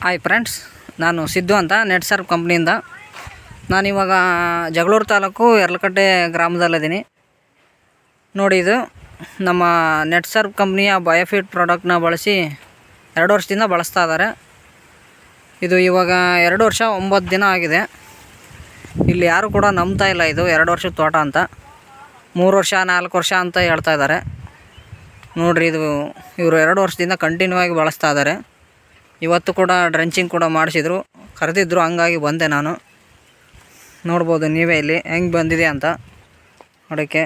Hi friends, ನಾನು ಸಿದ್ದು ಅಂತ ನೆಟ್ಸರ್ವ್ ಕಂಪ್ನಿಯಿಂದ. ನಾನಿವಾಗ ಜಗಳೂರು ತಾಲೂಕು ಯರ್ಲಕಟ್ಟೆ ಗ್ರಾಮದಲ್ಲಿದ್ದೀನಿ. ನೋಡಿ, ಇದು ನಮ್ಮ ನೆಟ್ಸರ್ವ್ ಕಂಪ್ನಿಯ ಬಯೋಫಿಟ್ ಪ್ರಾಡಕ್ಟ್ನ ಬಳಸಿ 2 ವರ್ಷದಿಂದ ಬಳಸ್ತಾ ಇದ್ದಾರೆ. ಇದು ಇವಾಗ 2 ವರ್ಷ 9 ದಿನ ಆಗಿದೆ. ಇಲ್ಲಿ ಯಾರು ಕೂಡ ನಂಬ್ತಾ ಇಲ್ಲ ಇದು 2 ವರ್ಷದ ತೋಟ ಅಂತ. 3 ವರ್ಷ 4 ವರ್ಷ ಅಂತ ಹೇಳ್ತಾ ಇದ್ದಾರೆ. ನೋಡಿರಿ, ಇದು ಇವರು 2 ವರ್ಷದಿಂದ ಕಂಟಿನ್ಯೂ ಆಗಿ ಬಳಸ್ತಾ ಇದ್ದಾರೆ. ಇವತ್ತು ಕೂಡ ಡ್ರೆಂಚಿಂಗ್ ಕೂಡ ಮಾಡಿಸಿದ್ರು, ಕರೆದಿದ್ರು, ಹಂಗಾಗಿ ಬಂದೆ ನಾನು. ನೋಡ್ಬೋದು ನೀವೇ ಇಲ್ಲಿ ಹೆಂಗೆ ಬಂದಿದೆ ಅಂತ. ನೋಡೋಕ್ಕೆ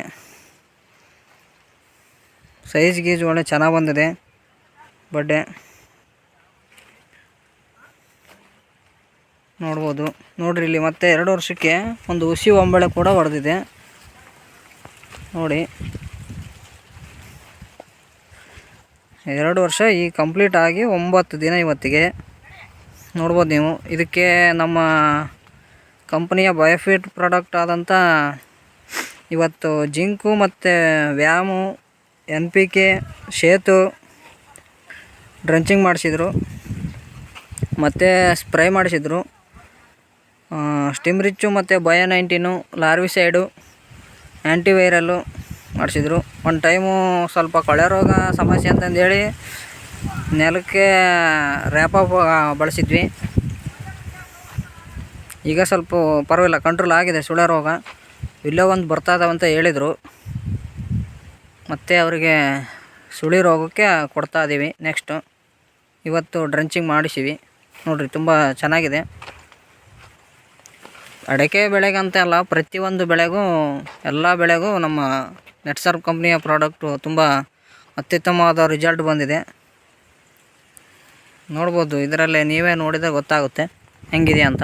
ಸೈಜ್ ಗೀಜ್ ಒಳ್ಳೆ ಚೆನ್ನಾಗಿ ಬಂದಿದೆ. ಬಡ್ಡೆ ನೋಡ್ಬೋದು. ನೋಡ್ರಿ, ಇಲ್ಲಿ ಮತ್ತೆ 2 ವರ್ಷಕ್ಕೆ ಒಂದು ಹುಸಿ ಒಂಬಳೆ ಕೂಡ ಹೊಡೆದಿದೆ. ನೋಡಿ, 2 ವರ್ಷ ಈ ಕಂಪ್ಲೀಟ್ ಆಗಿ 9 ದಿನ ಇವತ್ತಿಗೆ. ನೋಡ್ಬೋದು ನೀವು. ಇದಕ್ಕೆ ನಮ್ಮ ಕಂಪ್ನಿಯ ಬಯೋಫಿಟ್ ಪ್ರಾಡಕ್ಟ್ ಆದಂಥ ಇವತ್ತು ಜಿಂಕು ಮತ್ತು ವ್ಯಾಮು, NPK, ಶೇತು ಡ್ರೆಂಚಿಂಗ್ ಮಾಡಿಸಿದ್ರು, ಮತ್ತು ಸ್ಪ್ರೇ ಮಾಡಿಸಿದ್ರು. ಸ್ಟಿಮ್ ರಿಚ್ಚು ಮತ್ತು ಬಯೋ-19, ಲಾರ್ವಿಸೈಡು, ಆ್ಯಂಟಿವೈರಲ್ಲು ಮಾಡಿಸಿದ್ರು. ಒಂದು ಟೈಮು ಸ್ವಲ್ಪ ಕೊಳೆ ರೋಗ ಸಮಸ್ಯೆ ಅಂತಂದೇಳಿ ನೆಲಕ್ಕೆ ರ್ಯಾಪಪ್ ಬಳಸಿದ್ವಿ. ಈಗ ಸ್ವಲ್ಪ ಪರವಾಗಿಲ್ಲ, ಕಂಟ್ರೋಲ್ ಆಗಿದೆ ಸುಳೆ ರೋಗ. ಇಲ್ಲೇ ಒಂದು ಬರ್ತಾ ಇದಾವಂತ ಹೇಳಿದರು. ಮತ್ತು ಅವರಿಗೆ ಸುಳಿ ರೋಗಕ್ಕೆ ಕೊಡ್ತಾ ಇದ್ದೀವಿ. ನೆಕ್ಸ್ಟು ಇವತ್ತು ಡ್ರೆಂಚಿಂಗ್ ಮಾಡಿಸಿವಿ. ನೋಡಿರಿ, ತುಂಬ ಚೆನ್ನಾಗಿದೆ. ಅಡಿಕೆ ಬೆಳೆಗಂತ ಅಲ್ಲ, ಪ್ರತಿಯೊಂದು ಬೆಳೆಗೂ, ಎಲ್ಲ ಬೆಳೆಗೂ ನಮ್ಮ ನೆಟ್ಸರ್ವ್ ಕಂಪ್ನಿಯ ಪ್ರಾಡಕ್ಟು ತುಂಬ ಅತ್ಯುತ್ತಮವಾದ ರಿಸಲ್ಟ್ ಬಂದಿದೆ. ನೋಡ್ಬೋದು, ಇದರಲ್ಲೇ ನೀವೇ ನೋಡಿದರೆ ಗೊತ್ತಾಗುತ್ತೆ ಹೆಂಗಿದೆ ಅಂತ.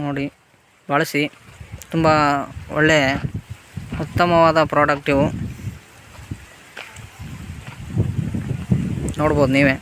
ನೋಡಿ, ಬಳಸಿ. ತುಂಬ ಒಳ್ಳೆ ಉತ್ತಮವಾದ ಪ್ರಾಡಕ್ಟ್ ಇವು. ನೋಡ್ಬೋದು ನೀವೇ.